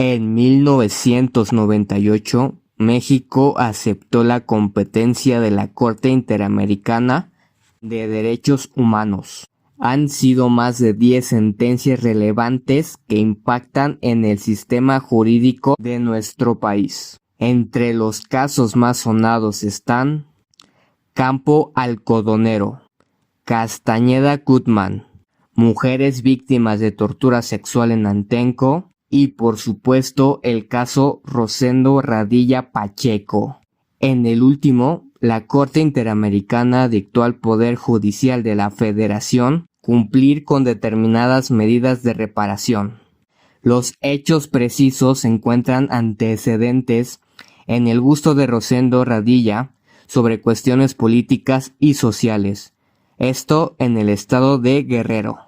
En 1998, México aceptó la competencia de la Corte Interamericana de Derechos Humanos. Han sido más de 10 sentencias relevantes que impactan en el sistema jurídico de nuestro país. Entre los casos más sonados están Campo Algodonero, Castañeda Gutman, mujeres víctimas de tortura sexual en Antenco y, por supuesto, el caso Rosendo Radilla Pacheco. En el último, la Corte Interamericana dictó al Poder Judicial de la Federación cumplir con determinadas medidas de reparación. Los hechos precisos encuentran antecedentes en el gusto de Rosendo Radilla sobre cuestiones políticas y sociales. Esto en el estado de Guerrero.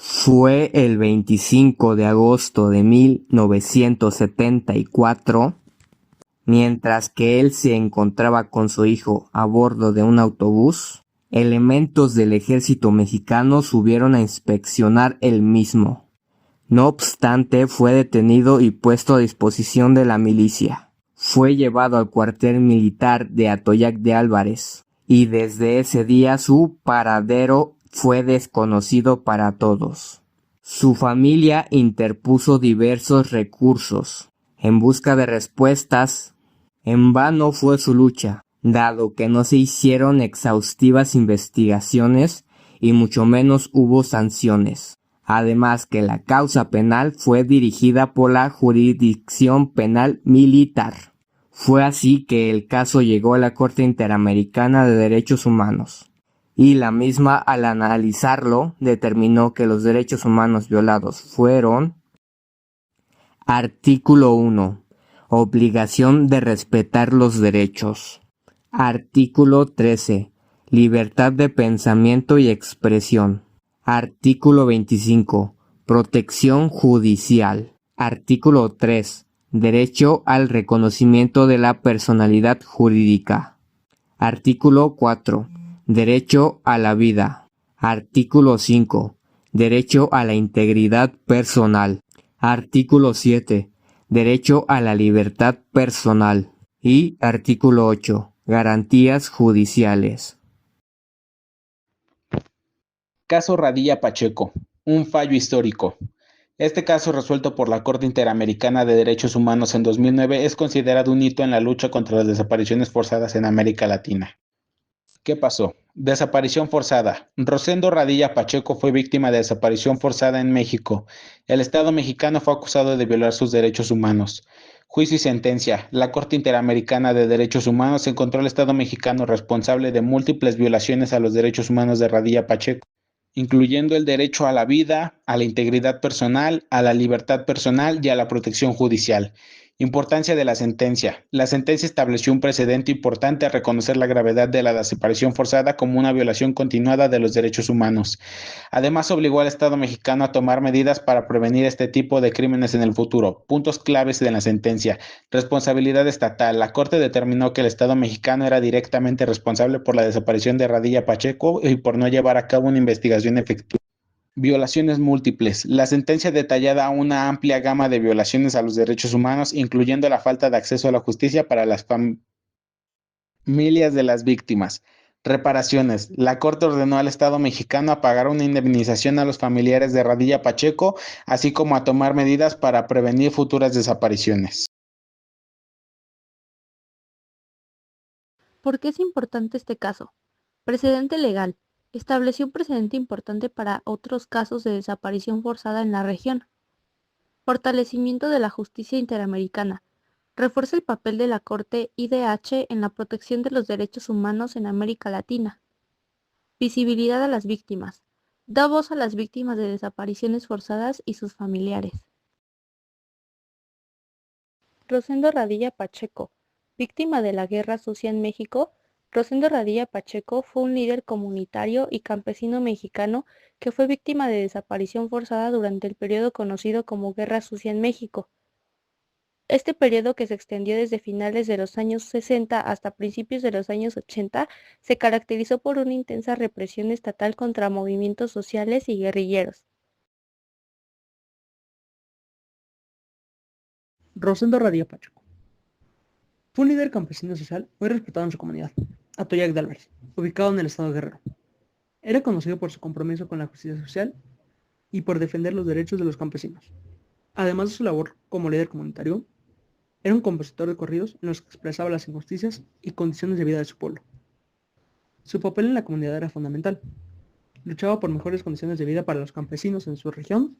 Fue el 25 de agosto de 1974, mientras que él se encontraba con su hijo a bordo de un autobús, elementos del ejército mexicano subieron a inspeccionar el mismo. No obstante, fue detenido y puesto a disposición de la milicia. Fue llevado al cuartel militar de Atoyac de Álvarez, y desde ese día su paradero fue desconocido para todos. Su familia interpuso diversos recursos en busca de respuestas. En vano fue su lucha, dado que no se hicieron exhaustivas investigaciones y mucho menos hubo sanciones. Además que la causa penal fue dirigida por la Jurisdicción Penal Militar. Fue así que el caso llegó a la Corte Interamericana de Derechos Humanos, y la misma, al analizarlo, determinó que los derechos humanos violados fueron: Artículo 1. Obligación de respetar los derechos. Artículo 13. Libertad de pensamiento y expresión. Artículo 25. Protección judicial. Artículo 3. Derecho al reconocimiento de la personalidad jurídica. Artículo 4. Derecho a la vida. Artículo 5. Derecho a la integridad personal. Artículo 7. Derecho a la libertad personal. Y artículo 8. Garantías judiciales. Caso Radilla Pacheco, un fallo histórico. Este caso, resuelto por la Corte Interamericana de Derechos Humanos en 2009, es considerado un hito en la lucha contra las desapariciones forzadas en América Latina. ¿Qué pasó? Desaparición forzada. Rosendo Radilla Pacheco fue víctima de desaparición forzada en México. El Estado mexicano fue acusado de violar sus derechos humanos. Juicio y sentencia. La Corte Interamericana de Derechos Humanos encontró al Estado mexicano responsable de múltiples violaciones a los derechos humanos de Radilla Pacheco, incluyendo el derecho a la vida, a la integridad personal, a la libertad personal y a la protección judicial. Importancia de la sentencia. La sentencia estableció un precedente importante al reconocer la gravedad de la desaparición forzada como una violación continuada de los derechos humanos. Además, obligó al Estado mexicano a tomar medidas para prevenir este tipo de crímenes en el futuro. Puntos claves de la sentencia. Responsabilidad estatal. La Corte determinó que el Estado mexicano era directamente responsable por la desaparición de Radilla Pacheco y por no llevar a cabo una investigación efectiva. Violaciones múltiples. La sentencia detallada una amplia gama de violaciones a los derechos humanos, incluyendo la falta de acceso a la justicia para las familias de las víctimas. Reparaciones. La Corte ordenó al Estado mexicano a pagar una indemnización a los familiares de Radilla Pacheco, así como a tomar medidas para prevenir futuras desapariciones. ¿Por qué es importante este caso? Precedente legal. Estableció un precedente importante para otros casos de desaparición forzada en la región. Fortalecimiento de la justicia interamericana. Refuerza el papel de la Corte IDH en la protección de los derechos humanos en América Latina. Visibilidad a las víctimas. Da voz a las víctimas de desapariciones forzadas y sus familiares. Rosendo Radilla Pacheco, víctima de la Guerra Sucia en México. Rosendo Radilla Pacheco fue un líder comunitario y campesino mexicano que fue víctima de desaparición forzada durante el periodo conocido como Guerra Sucia en México. Este periodo, que se extendió desde finales de los años 60 hasta principios de los años 80, se caracterizó por una intensa represión estatal contra movimientos sociales y guerrilleros. Rosendo Radilla Pacheco. Fue un líder campesino social muy respetado en su comunidad, Atoyac de Álvarez, ubicado en el estado de Guerrero. Era conocido por su compromiso con la justicia social y por defender los derechos de los campesinos. Además de su labor como líder comunitario, era un compositor de corridos en los que expresaba las injusticias y condiciones de vida de su pueblo. Su papel en la comunidad era fundamental. Luchaba por mejores condiciones de vida para los campesinos en su región.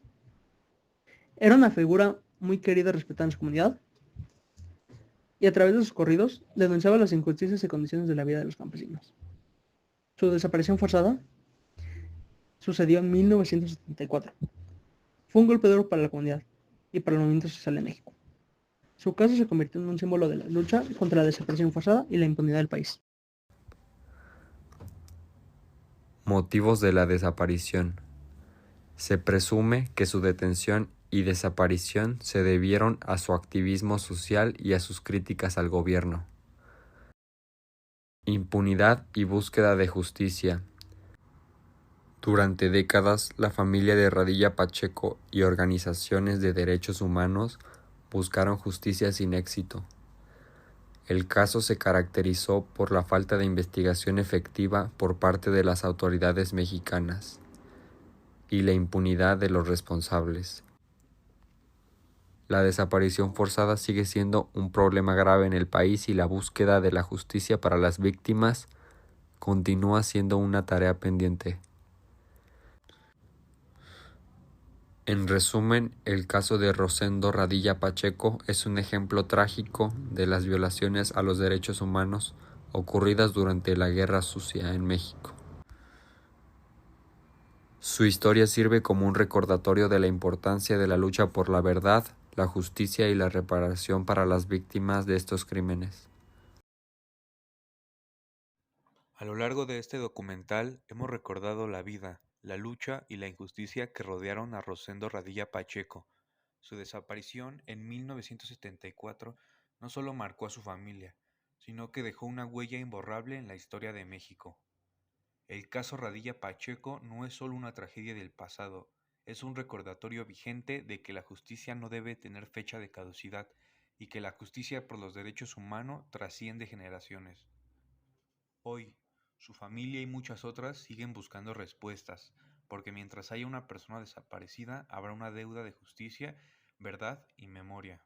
Era una figura muy querida y respetada en su comunidad, y a través de sus corridos denunciaba las injusticias y condiciones de la vida de los campesinos. Su desaparición forzada sucedió en 1974. Fue un golpe duro para la comunidad y para el movimiento social en México. Su caso se convirtió en un símbolo de la lucha contra la desaparición forzada y la impunidad del país. Motivos de la desaparición. Se presume que su detención y desaparición se debieron a su activismo social y a sus críticas al gobierno. Impunidad y búsqueda de justicia. Durante décadas, la familia de Radilla Pacheco y organizaciones de derechos humanos buscaron justicia sin éxito. El caso se caracterizó por la falta de investigación efectiva por parte de las autoridades mexicanas y la impunidad de los responsables. La desaparición forzada sigue siendo un problema grave en el país y la búsqueda de la justicia para las víctimas continúa siendo una tarea pendiente. En resumen, el caso de Rosendo Radilla Pacheco es un ejemplo trágico de las violaciones a los derechos humanos ocurridas durante la Guerra Sucia en México. Su historia sirve como un recordatorio de la importancia de la lucha por la verdad, la justicia y la reparación para las víctimas de estos crímenes. A lo largo de este documental hemos recordado la vida, la lucha y la injusticia que rodearon a Rosendo Radilla Pacheco. Su desaparición en 1974 no solo marcó a su familia, sino que dejó una huella imborrable en la historia de México. El caso Radilla Pacheco no es solo una tragedia del pasado, es un recordatorio vigente de que la justicia no debe tener fecha de caducidad y que la justicia por los derechos humanos trasciende generaciones. Hoy, su familia y muchas otras siguen buscando respuestas, porque mientras haya una persona desaparecida, habrá una deuda de justicia, verdad y memoria.